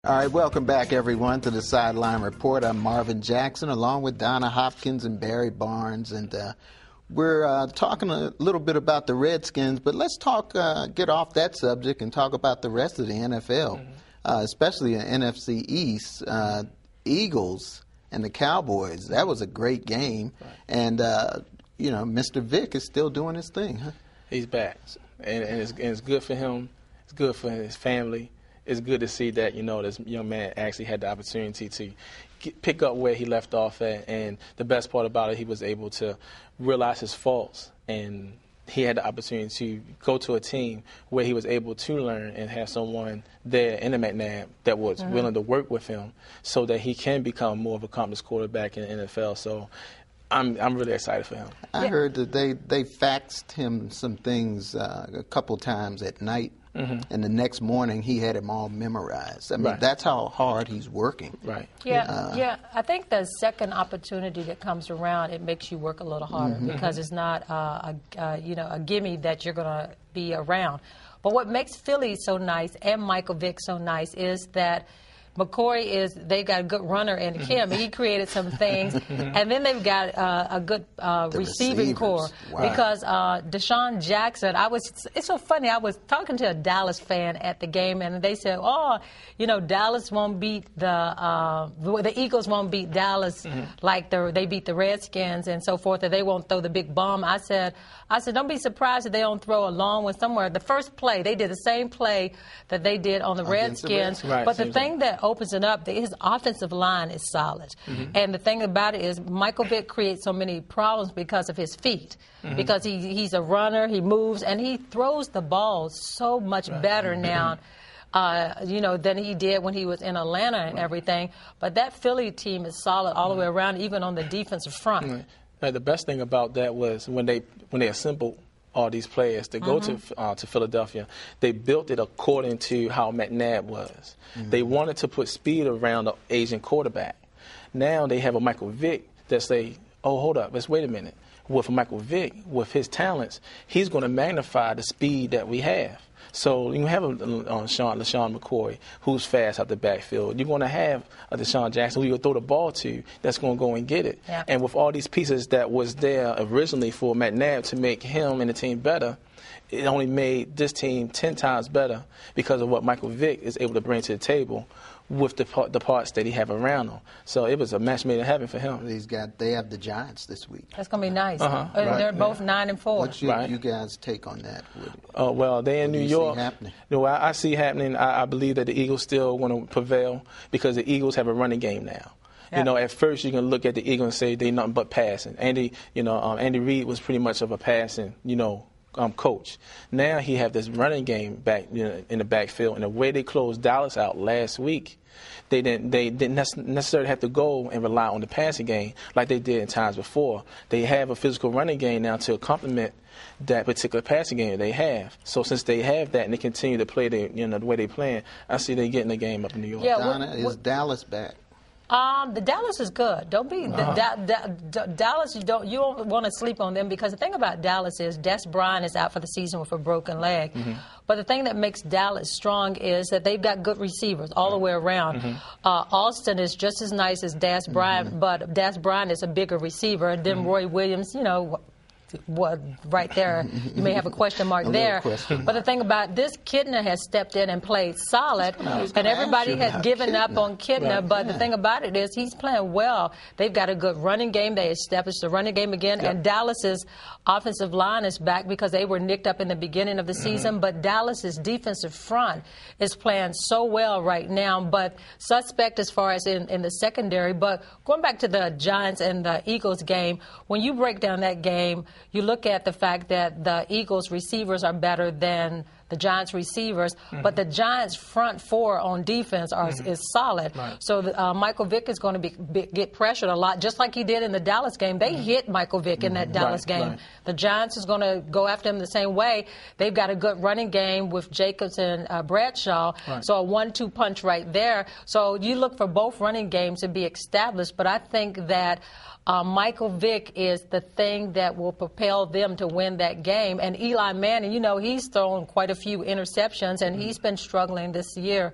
All right, welcome back, everyone, to the Sideline Report. I'm Marvin Jackson, along with Donna Hopkins and Barry Barnes, and we're talking a little bit about the Redskins, but let's get off that subject and talk about the rest of the NFL, especially the NFC East. Eagles and the Cowboys, that was a great game, and, Mr. Vick is still doing his thing. Huh? He's back, and it's good for him. It's good for his family. It's good to see that, this young man actually had the opportunity to pick up where he left off at. And the best part about it, he was able to realize his faults. And he had the opportunity to go to a team where he was able to learn and have someone there in the McNabbs that was willing to work with him so that he can become more of a accomplished quarterback in the NFL. So I'm really excited for him. I heard that they faxed him some things a couple times at night. And the next morning, he had them all memorized. I mean, that's how hard he's working. Right. Yeah. I think the second opportunity that comes around, it makes you work a little harder because it's not a gimme that you're going to be around. But what makes Philly so nice and Michael Vick so nice is that McCoy they got a good runner in Kim. He created some things. And then they've got a good receiving core. Wow. Because Deshaun Jackson, it's so funny. I was talking to a Dallas fan at the game, and they said, Dallas won't beat the Eagles won't beat Dallas like they beat the Redskins and so forth, that they won't throw the big bomb. I said, don't be surprised if they don't throw a long one somewhere. The first play, they did the same play that they did on the Redskins. Right, but the thing that opens it up, his offensive line is solid. And the thing about it is Michael Vick creates so many problems because of his feet. Because he's a runner, he moves, and he throws the ball so much better now. Than he did when he was in Atlanta and everything. But that Philly team is solid all the way around, even on the defensive front. Now, the best thing about that was when they assembled all these players to go to Philadelphia, they built it according to how McNabbs was. They wanted to put speed around the Asian quarterback. Now they have a Michael Vick that say, hold up, let's wait a minute. With Michael Vick, with his talents, he's going to magnify the speed that we have. So you have LaShawn McCoy, who's fast out the backfield. You're going to have a Deshaun Jackson, who you'll throw the ball to, that's going to go and get it. Yeah. And with all these pieces that was there originally for McNabbs to make him and the team better, it only made this team 10 times better because of what Michael Vick is able to bring to the table with the parts that he have around him. So it was a match made in heaven for him. They have the Giants this week. That's going to be nice. They're both 9-4. What's you guys' take on that? Well, they're in New York. See happening? I see happening. I believe that the Eagles still want to prevail because the Eagles have a running game now. Yeah. At first you can look at the Eagles and say they're nothing but passing. Andy Reid was pretty much of a passing, coach. Now he have this running game back in the backfield, and the way they closed Dallas out last week, they didn't necessarily have to go and rely on the passing game like they did in times before. They have a physical running game now to complement that particular passing game they have. So since they have that and they continue to play the way they playing, I see they getting the game up in New York. Yeah, Donna, is Dallas back? The Dallas is good. Don't be Dallas. You don't want to sleep on them because the thing about Dallas is Des Bryant is out for the season with a broken leg. But the thing that makes Dallas strong is that they've got good receivers all the way around. Austin is just as nice as Des Bryant, but Des Bryant is a bigger receiver than Roy Williams. Right there, you may have a question mark there. But the thing about this, Kidner has stepped in and played solid, and everybody has given up on Kidner. But the thing about it is he's playing well. They've got a good running game. They established the running game again, and Dallas's offensive line is back because they were nicked up in the beginning of the season. But Dallas's defensive front is playing so well right now, but suspect as far as in the secondary. But going back to the Giants and the Eagles game, when you break down that game, you look at the fact that the Eagles receivers are better than the Giants receivers, but the Giants front four on defense is solid. Right. So Michael Vick is going to get pressured a lot, just like he did in the Dallas game. They hit Michael Vick in that Dallas game. Right. The Giants is going to go after him the same way. They've got a good running game with Jacobs and Bradshaw, so a 1-2 punch right there. So you look for both running games to be established, but I think that Michael Vick is the thing that will propel them to win that game. And Eli Manning, he's thrown quite a few interceptions, and he's been struggling this year.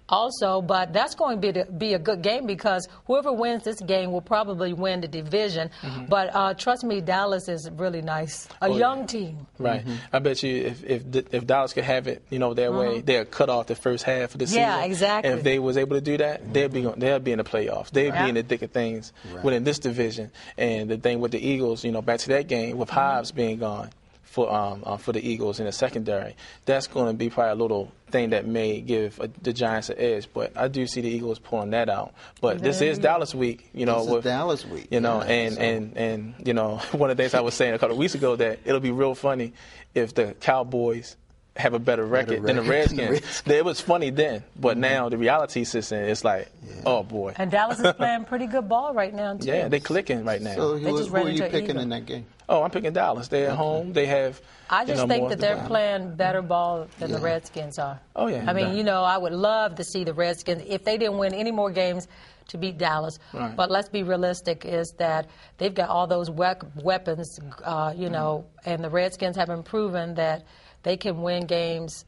also, but that's going to be a good game because whoever wins this game will probably win the division. But trust me, Dallas is really nice. A young team. Right. I bet you if Dallas could have it, their way, they'll cut off the first half of the season. Yeah, exactly. And if they was able to do that, they'll be in the playoffs. They'll be in the thick of things within this division. And the thing with the Eagles, back to that game with Hives being gone for the Eagles in the secondary, that's going to be probably a little thing that may give the Giants an edge. But I do see the Eagles pulling that out. But this is Dallas week, This is Dallas week. and one of the things I was saying a couple of weeks ago that it'll be real funny if the Cowboys have a better record than the Redskins. It was funny then, but now the reality sits in. It's like, oh boy. And Dallas is playing pretty good ball right now too. Yeah, they're clicking right now. So who are you picking in that game? Oh, I'm picking Dallas. They're at home. They have. I just think that they're playing better ball than the Redskins are. Oh yeah. I mean, I would love to see the Redskins if they didn't win any more games to beat Dallas. Right. But let's be realistic: is that they've got all those weapons, and the Redskins haven't proven that they can win games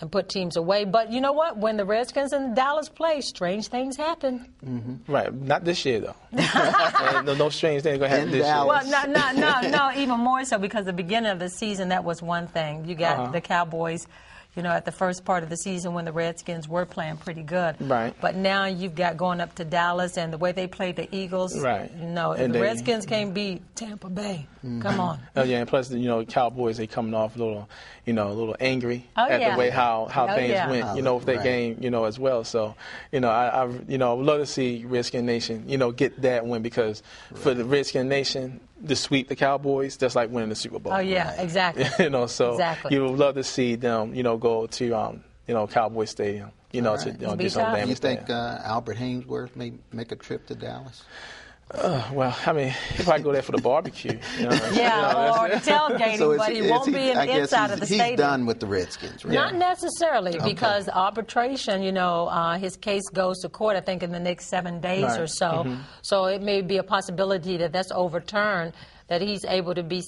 and put teams away. But you know what? When the Redskins and Dallas play, strange things happen. Right. Not this year, though. no strange things going to happen this year. Well, no, even more so because the beginning of the season, that was one thing. You got the Cowboys, at the first part of the season when the Redskins were playing pretty good. Right. But now you've got going up to Dallas and the way they played the Eagles. Right. And the Redskins can't beat Tampa Bay. Come on. Oh, yeah, and plus, Cowboys, they coming off a little angry at the way how things went, with that game, as well. So, I would love to see Redskin Nation, get that win because for the Redskin Nation, to sweep the Cowboys, that's like winning the Super Bowl. Oh, yeah, exactly. So exactly. you would love to see them, go to, Cowboy Stadium, to do some damage. You think Albert Hainsworth may make a trip to Dallas? Well, I mean, he'll probably go there for the barbecue. Or tailgating, but he won't be inside of the stadium. He's done with the Redskins, right? Not necessarily, because arbitration, his case goes to court, I think, in the next 7 days or so. So it may be a possibility that that's overturned, that he's able to be,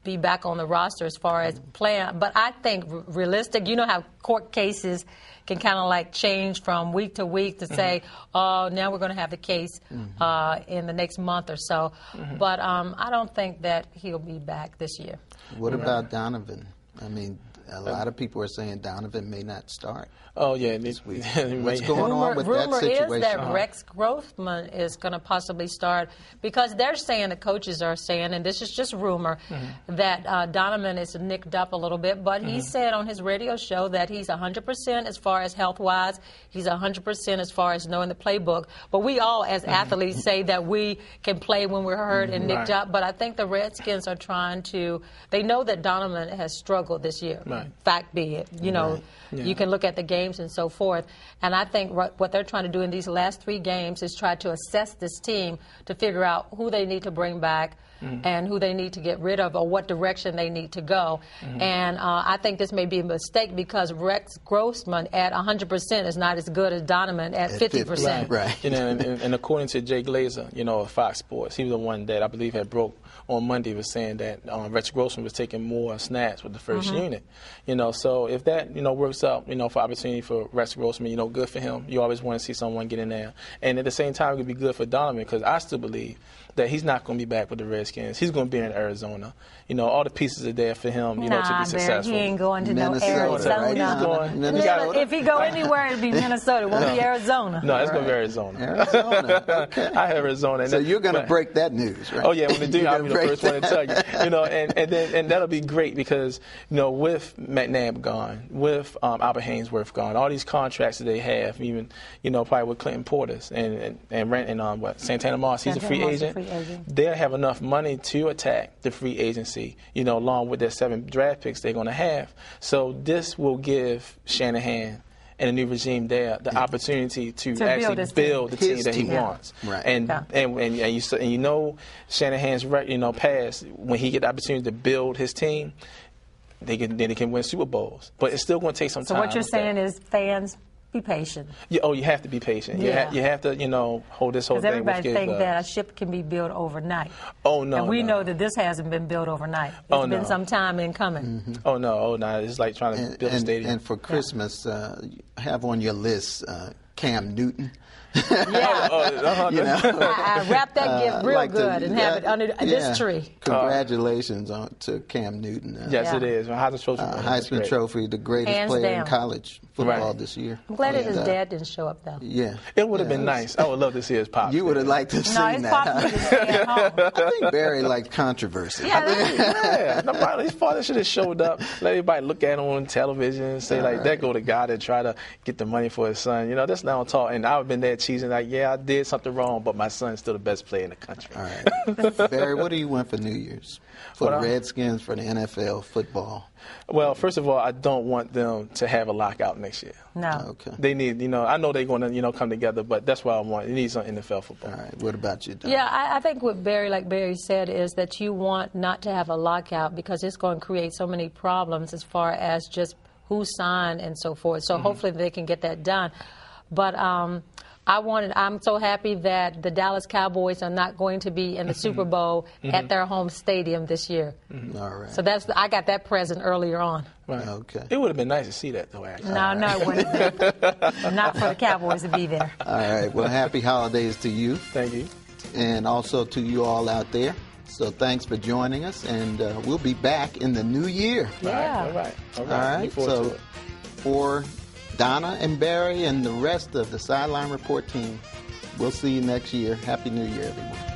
be back on the roster as far as playing. But I think realistic, how court cases can kind of like change from week to week to say, oh, now we're going to have the case in the next month or so. But I don't think that he'll be back this year. What about Donavan? I mean, a lot of people are saying Donavan may not start. Oh, yeah. This week. What's going on with that situation? Rumor is that Rex Grossman is going to possibly start because they're saying, the coaches are saying, and this is just rumor, that Donavan is nicked up a little bit. But he said on his radio show that he's 100% as far as health-wise. He's 100% as far as knowing the playbook. But we all, as athletes, say that we can play when we're hurt and nicked up. But I think the Redskins are trying to, they know that Donavan has struggled this year. Right. Fact be it. You can look at the games and so forth. And I think what they're trying to do in these last 3 games is try to assess this team to figure out who they need to bring back and who they need to get rid of or what direction they need to go. And I think this may be a mistake because Rex Grossman at 100% is not as good as Donavan at 50%. Right. And according to Jay Glazer, of Fox Sports, he was the one that I believe had broke on Monday was saying that Rex Grossman was taking more snaps with the first unit. So if that, works out, for opportunity for Rex Grossman, good for him. You always want to see someone get in there. And at the same time, it would be good for Donavan because I still believe that he's not going to be back with the Redskins. He's going to be in Arizona. All the pieces are there for him, to be successful. He ain't going to Minnesota, no Arizona. Right? He's going. Minnesota. If he go anywhere, it'll be Minnesota. It won't be Arizona. No, it's going to be Arizona. Arizona. Okay. I have Arizona. So you're going to break that news, right? Oh yeah, when they do, I'll be the first one to tell you. And that'll be great because with McNabbs gone, with Albert Hainsworth gone, all these contracts that they have, even probably with Clinton Portis and Santana Moss, he's a free agent. They'll have enough money to attack the free agency, along with their 7 draft picks they're going to have. So this will give Shanahan and a new regime there the opportunity to actually build the team that he wants. Right. And Shanahan's past, when he get the opportunity to build his team, they can win Super Bowls. But it's still going to take some time. So what you're saying is fans be patient. You have to be patient. Yeah. You have to, hold this whole thing. Because everybody with thinks that a ship can be built overnight. Oh, no. And we no. know that this hasn't been built overnight. It's been some time in coming. Mm-hmm. Oh, no. It's like trying to build a stadium. And for Christmas, have on your list Cam Newton. Yeah. I wrap that gift real good and have it under this tree. Congratulations to Cam Newton. Yes, it is. Heisman Trophy, the greatest Hands player down. in college football this year. I'm glad that his dad didn't show up, though. Yeah. It would have been nice. I would love to see his pop. You would have liked to have seen his that. pop needed to stay at home. I think Barry liked controversy. His father should have showed up, let everybody look at him on television and say, there go the guy that try to get the money for his son. That's now talk. And I've been there cheesing I did something wrong, but my son's still the best player in the country. All right. Barry, what do you want for New Year's? For the Redskins, for the NFL, football? Well, first of all, I don't want them to have a lockout next year. No. Okay. They need, I know they're going to, come together, but that's what I want. It needs some NFL football. All right. What about you, Don? Yeah, I think what Barry said is that you want not to have a lockout because it's going to create so many problems as far as just who signed and so forth. So hopefully they can get that done. But I'm so happy that the Dallas Cowboys are not going to be in the Super Bowl at their home stadium this year. All right. So I got that present earlier on. Right. Okay. It would have been nice to see that, though, actually. No, it wouldn't have been. Not for the Cowboys to be there. All right. Well, happy holidays to you. Thank you. And also to you all out there. So thanks for joining us, and we'll be back in the new year. Yeah. All right. All right. So for Donna and Barry and the rest of the Sideline Report team, we'll see you next year. Happy New Year, everyone.